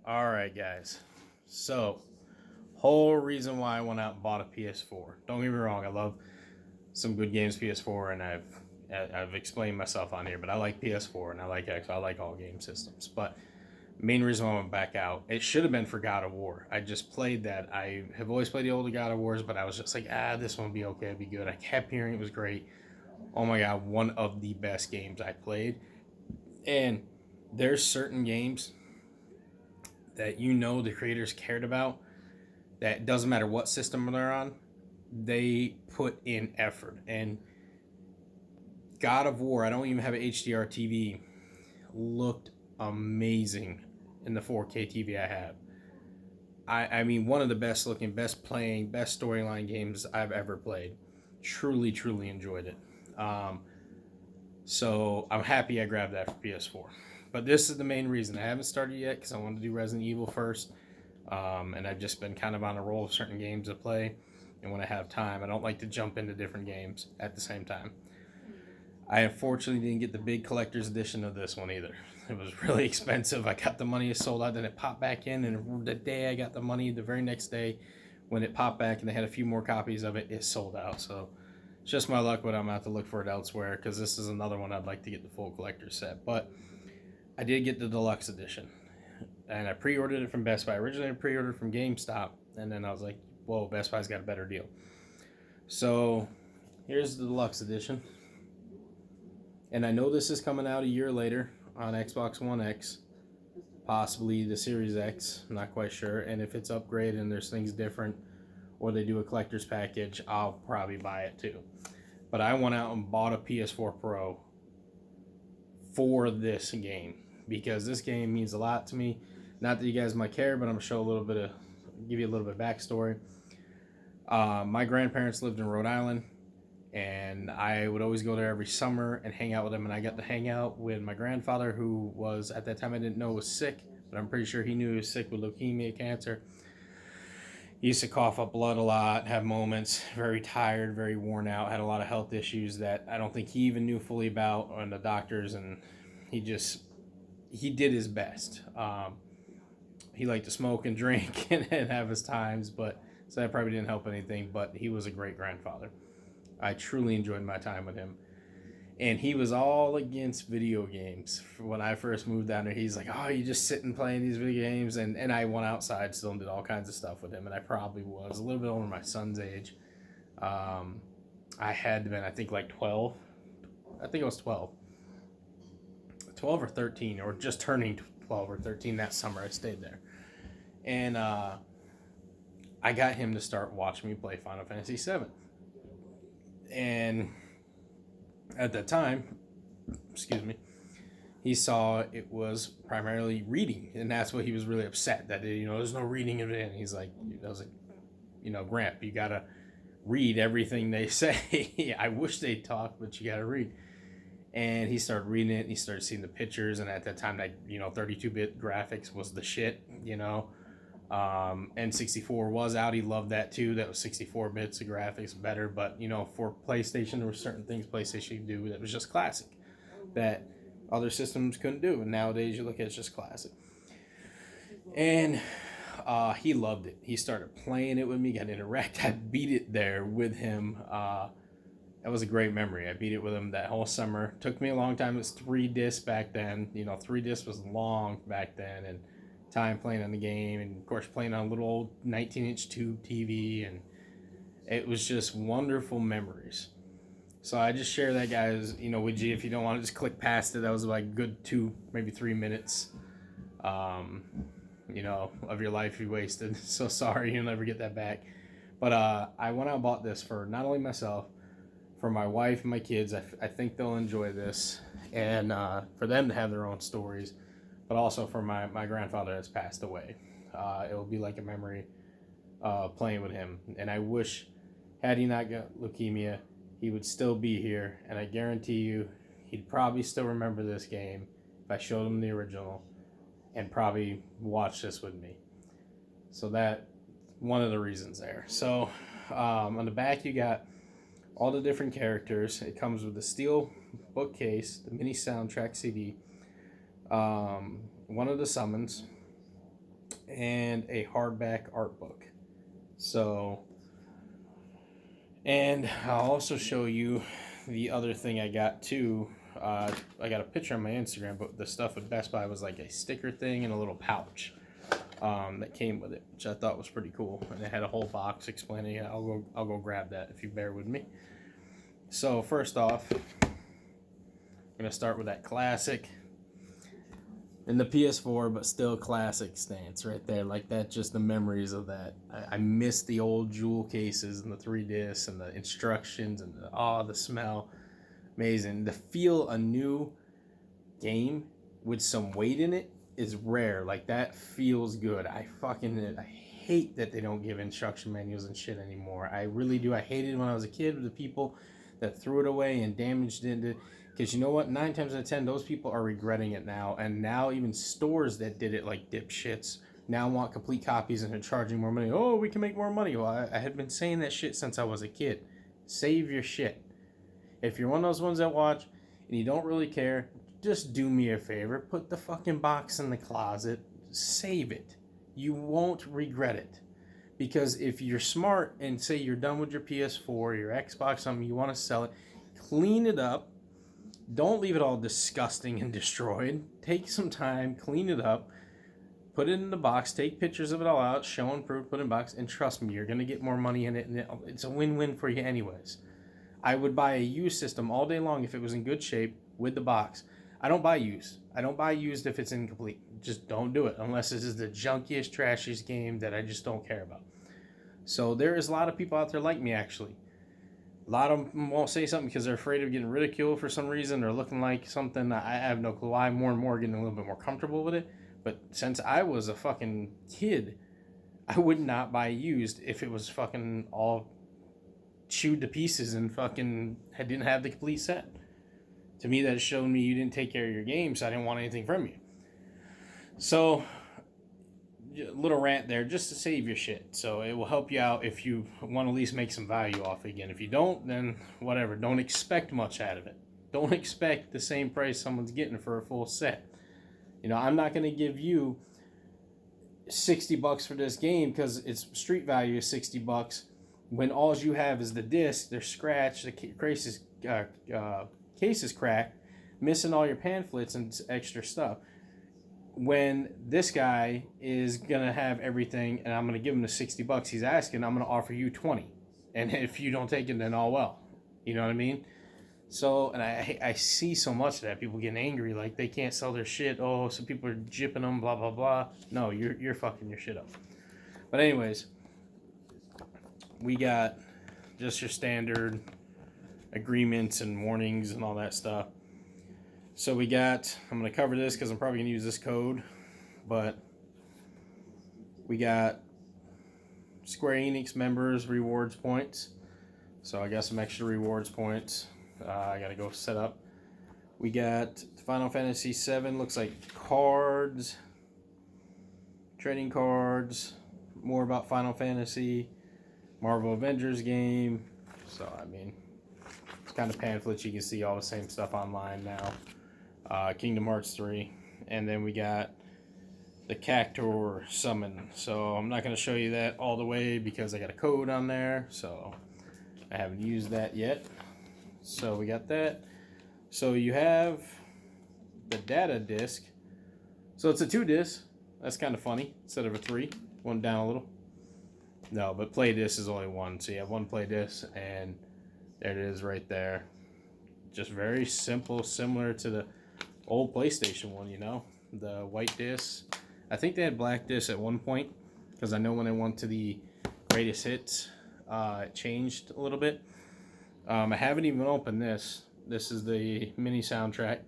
All right, guys. So, whole reason why I went out and bought a PS4. Don't get me wrong, I love some good games PS4, and I've explained myself on here, but I like PS4 and I like X. I like all game systems. But main reason why I went back out, it should have been for God of War. I just played that. I have always played the older God of Wars, but I was just like, this one will be okay, it'll be good. I kept hearing it was great. Oh my god, one of the best games I played. And there's certain games that the creators cared about, that doesn't matter what system they're on, they put in effort. And God of War, I don't even have an HDR TV, looked amazing in the 4K TV I have. I mean, one of the best looking, best playing, best storyline games I've ever played. Truly, truly enjoyed it. Um, so I'm happy I grabbed that for PS4. But this is the main reason. I haven't started yet because I wanted to do Resident Evil first. And I've just been kind of on a roll of certain games to play. And when I have time, I don't like to jump into different games at the same time. I unfortunately didn't get the big collector's edition of this one either. It was really expensive. I got the money, it sold out, then it popped back in. And the day I got the money, the very next day, when it popped back and they had a few more copies of it, it sold out. So it's just my luck, but I'm going to have to look for it elsewhere because this is another one I'd like to get the full collector's set. But I did get the deluxe edition. And I pre-ordered it from Best Buy. Originally, I pre-ordered from GameStop, and then I was like, "Whoa, Best Buy's got a better deal." So here's the deluxe edition, and I know this is coming out a year later on Xbox One X, possibly the Series X. I'm not quite sure. And if it's upgraded and there's things different, or they do a collector's package, I'll probably buy it too. But I went out and bought a PS4 Pro for this game because this game means a lot to me. Not that you guys might care, but I'm gonna give you a little bit of backstory. My grandparents lived in Rhode Island, and I would always go there every summer and hang out with them. And I got to hang out with my grandfather, who was, at that time, I didn't know was sick, but I'm pretty sure he knew he was sick with leukemia, cancer. He used to cough up blood a lot, have moments, very tired, very worn out, had a lot of health issues that I don't think he even knew fully about, and the doctors, and he did his best. He liked to smoke and drink and have his times, but so that probably didn't help anything. But he was a great grandfather. I truly enjoyed my time with him. And he was all against video games. When I first moved down there, he's like, "Oh, you just sit and playing these video games." And I went outside still and did all kinds of stuff with him. And I probably was a little bit over my son's age. I had been, I think, like 12. I think I was 12. 12 or 13, or just turning 12 or 13 that summer I stayed there. And I got him to start watching me play Final Fantasy VII. And at that time, excuse me, he saw it was primarily reading, and that's what he was really upset that there's no reading in it. And he's like, I was like, Gramp, you gotta read everything they say. I wish they'd talk, but you gotta read. And he started reading it, and he started seeing the pictures, and at that time, 32-bit graphics was the shit. N64 was out. He loved that too. That was 64 bits of graphics better. But for PlayStation, there were certain things PlayStation could do that was just classic that other systems couldn't do. And nowadays, you look at it's just classic. And he loved it. He started playing it with me. Got interact. I beat it there with him. That was a great memory. I beat it with him that whole summer. Took me a long time. It was 3 discs back then. 3 discs was long back then, and time playing on the game, and of course playing on a little old 19-inch tube TV, and it was just wonderful memories. So I just share that, guys, with you. If you don't want to just click past it, that was like good 2, maybe 3 minutes, of your life you wasted. So sorry, you'll never get that back. But I went out and bought this for not only myself, for my wife and my kids. I think they'll enjoy this, and for them to have their own stories, but also for my grandfather that's passed away. It will be like a memory playing with him. And I wish, had he not got leukemia, he would still be here. And I guarantee you, he'd probably still remember this game if I showed him the original, and probably watch this with me. So that, one of the reasons there. So on the back, you got all the different characters. It comes with a steel bookcase, the mini soundtrack CD, one of the summons, and a hardback art book. So, and I'll also show you the other thing I got too. I got a picture on my Instagram, but the stuff at Best Buy was like a sticker thing and a little pouch that came with it, which I thought was pretty cool. And it had a whole box explaining it. I'll go grab that if you bear with me. So first off, I'm gonna start with that classic in the PS4, but still classic stance right there. Like that, just the memories of that. I miss the old jewel cases and the 3 discs and the instructions and the smell. Amazing. To feel a new game with some weight in it is rare. Like that feels good. I hate that they don't give instruction manuals and shit anymore. I really do. I hated when I was a kid with the people that threw it away and damaged it. Because you know what? 9 times out of 10, those people are regretting it now. And now even stores that did it like dipshits now want complete copies and are charging more money. Oh, we can make more money. Well, I had been saying that shit since I was a kid. Save your shit. If you're one of those ones that watch and you don't really care, just do me a favor. Put the fucking box in the closet. Save it. You won't regret it. Because if you're smart and say you're done with your PS4, your Xbox, something, you want to sell it, clean it up. Don't leave it all disgusting and destroyed. Take some time, clean it up, put it in the box, take pictures of it all out, show and prove, put it in the box, and trust me, you're going to get more money in it, and it's a win-win for you anyways. I would buy a used system all day long if it was in good shape with the box. I don't buy used. I don't buy used if it's incomplete. Just don't do it unless this is the junkiest, trashiest game that I just don't care about. So there is a lot of people out there like me, actually. A lot of them won't say something because they're afraid of getting ridiculed for some reason or looking like something. I have no clue why. More and more getting a little bit more comfortable with it. But since I was a fucking kid, I would not buy used if it was fucking all chewed to pieces and fucking didn't have the complete set. To me, that showed me you didn't take care of your game, so I didn't want anything from you. So, a little rant there, just to save your shit. So it will help you out if you want to at least make some value off it again. If you don't, then whatever. Don't expect much out of it. Don't expect the same price someone's getting for a full set. You know, I'm not going to give you $60 for this game because its street value is $60 when all you have is the disc, they're scratched, the case is cracked, missing all your pamphlets and extra stuff. When this guy is going to have everything and I'm going to give him the $60 he's asking, I'm going to offer you 20. And if you don't take it, then all well. You know what I mean? So, and I see so much of that. People getting angry, like they can't sell their shit. Oh, so people are gypping them, blah, blah, blah. No, you're fucking your shit up. But anyways, we got just your standard agreements and warnings and all that stuff. So we got, I'm going to cover this because I'm probably going to use this code, but we got Square Enix members rewards points. So I got some extra rewards points. I got to go set up. We got Final Fantasy VII, looks like cards, trading cards, more about Final Fantasy, Marvel Avengers game. So, I mean, it's kind of pamphlets. You can see all the same stuff online now. Kingdom Hearts 3. And then we got the Cactor Summon. So, I'm not going to show you that all the way because I got a code on there. So, I haven't used that yet. So, we got that. So, you have the data disc. So, it's a 2 disc. That's kind of funny. Instead of a 3. One down a little. No, but play disc is only 1. So you have 1 play disc, and there it is right there. Just very simple, similar to the old PlayStation one, you know? The white disc. I think they had black disc at one point, because I know when they went to the greatest hits, it changed a little bit. I haven't even opened this. This is the mini soundtrack.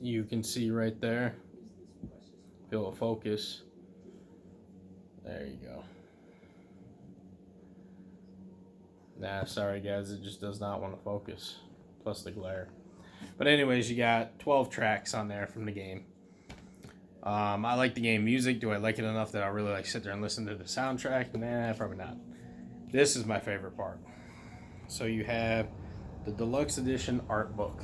You can see right there. If it'll focus. There you go. Nah, sorry guys, it just does not want to focus. Plus the glare. But anyways, you got 12 tracks on there from the game. I like the game music. Do I like it enough that I really like sit there and listen to the soundtrack? Nah, probably not. This is my favorite part. So you have the Deluxe Edition art book.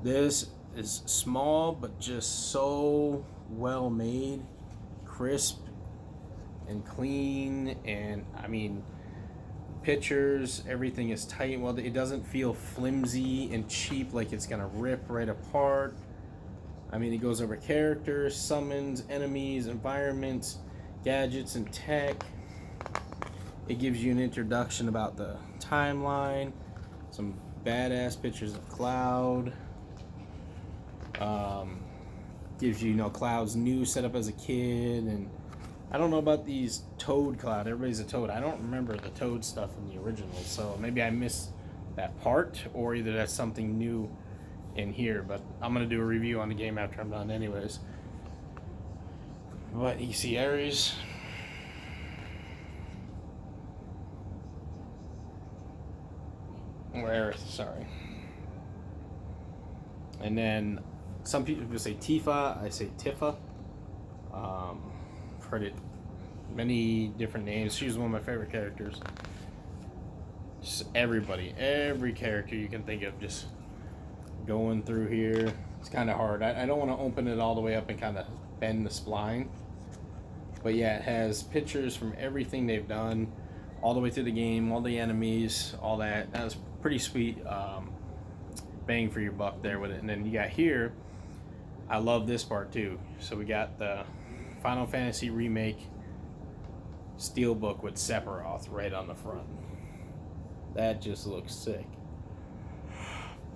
This is small, but just so well made, crisp, and clean. And I mean, pictures, everything is tight. Well, it doesn't feel flimsy and cheap like it's gonna rip right apart. I mean, it goes over characters, summons, enemies, environments, gadgets, and tech. It gives you an introduction about the timeline, some badass pictures of Cloud. Gives you, Cloud's new setup as a kid, and I don't know about these Toad Cloud. Everybody's a Toad. I don't remember the Toad stuff in the original, so maybe I missed that part, or either that's something new in here. But I'm gonna do a review on the game after I'm done, anyways. But you see Ares. Or Aerith, sorry. And then some people say Tifa, I say Tifa. I've heard it many different names. She's one of my favorite characters. Just every character you can think of, just going through here. It's kind of hard. I don't want to open it all the way up and kind of bend the spline. But yeah, it has pictures from everything they've done, all the way through the game, all the enemies, all that. That was pretty sweet. Bang for your buck there with it. And then you got here, I love this part too. So we got the Final Fantasy Remake Steelbook with Sephiroth right on the front. That just looks sick.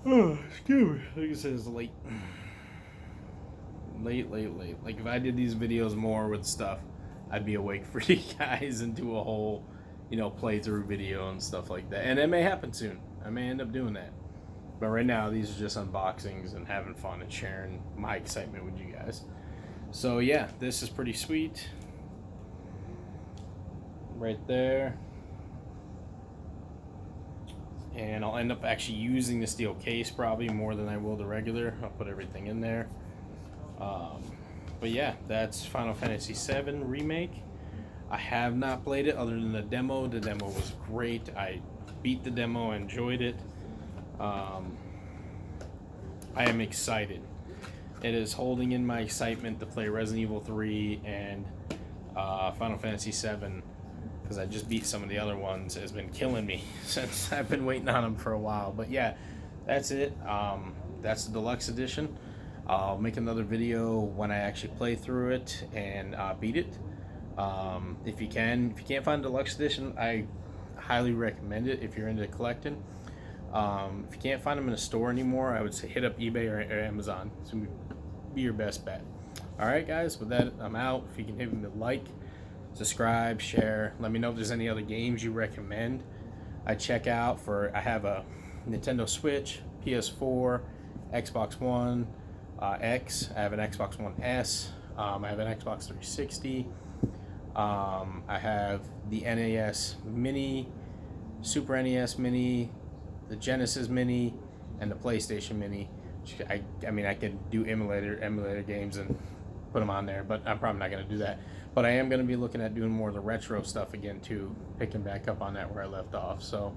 Oh, excuse me. Like I said, it's late. Late. Like if I did these videos more with stuff, I'd be awake for you guys and do a whole, playthrough video and stuff like that. And it may happen soon. I may end up doing that. But right now, these are just unboxings and having fun and sharing my excitement with you guys. So yeah, this is pretty sweet. Right there. And I'll end up actually using the steel case probably more than I will the regular. I'll put everything in there. But yeah, that's Final Fantasy VII Remake. I have not played it other than the demo. The demo was great. I beat the demo, enjoyed it. I am excited. It is holding in my excitement to play Resident Evil 3 and Final Fantasy VII, because I just beat some of the other ones. Has been killing me since I've been waiting on them for a while. But yeah, that's it. That's the Deluxe Edition. I'll make another video when I actually play through it and beat it. If you can't find Deluxe Edition, I highly recommend it if you're into collecting. If you can't find them in a store anymore, I would say hit up eBay or Amazon. It's gonna be your best bet. Alright guys, with that I'm out. If you can hit me with a like, subscribe, share, let me know if there's any other games you recommend I check out. I have a Nintendo Switch, PS4, Xbox One X, I have an Xbox One S, I have an Xbox 360, I have the NES Mini, Super NES Mini, the Genesis Mini, and the PlayStation Mini. I mean, I could do emulator games and put them on there, but I'm probably not going to do that. But I am going to be looking at doing more of the retro stuff again too, picking back up on that where I left off. So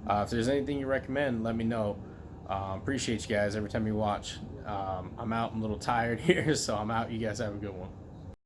if there's anything you recommend, let me know. Appreciate you guys every time you watch. I'm out. I'm a little tired here, so I'm out. You guys have a good one.